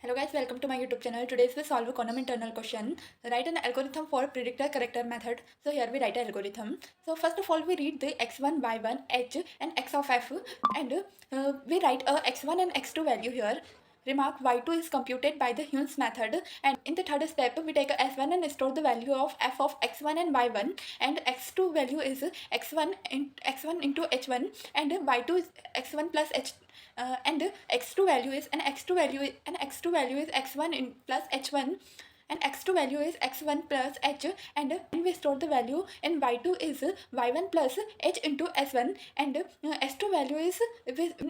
Hello guys, welcome to my YouTube channel. Today we solve a column internal question. Write an algorithm for predictor corrector method. So here we write an algorithm. So first of all we read the x1, y1, h and x of f, and we write a x1 and x2 value here. Remark y2 is computed by the Hume's method, and in the third step we take a s1 and store the value of f of x1 and y1, and x2 value is x1 into h1, and y2 is x1 plus h, and x2 value is x1 in plus h1, and x2 value is x1 plus h, and we store the value in y2 is y1 plus h into s1, and s2 value is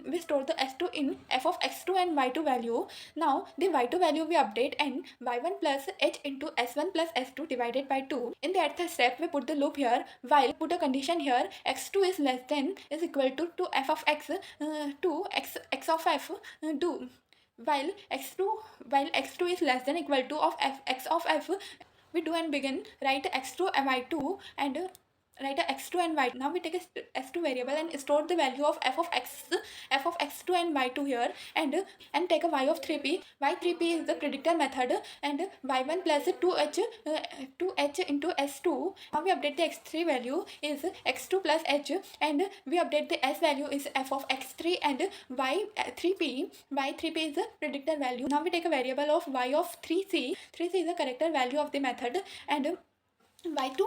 we store the s2 in f of x2 and y2 value. Now the y2 value we update and y1 plus h into s1 plus s2 divided by 2. In the third step we put the loop here, while put a condition here, x2 is less than is equal to f of x to x of f do, while x2 is less than equal to of x of f. We do and begin write x2 and y2, and write a x2 and y2. Now we take a s2 variable and store the value of f of x2 and y2 here, and take a y of 3p. y3p is the predictor method, and y1 plus 2h into s2. Now we update the x3 value is x2 plus h, and we update the s value is f of x3, and y3p is the predictor value. Now we take a variable of y of 3c. 3c is the corrector value of the method, and y2,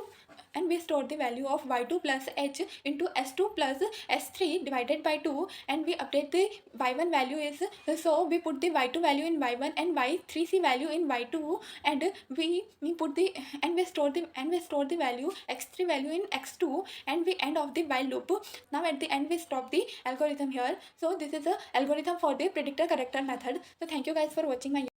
and we store the value of y2 plus h into s2 plus s3 divided by 2, and we update the y1 value is, so we put the y2 value in y1 and y3c value in y2, and we put the and we store the value x3 value in x2, and we end of the while loop. Now at the end we stop the algorithm here. So this is the algorithm for the predictor corrector method. So thank you guys for watching my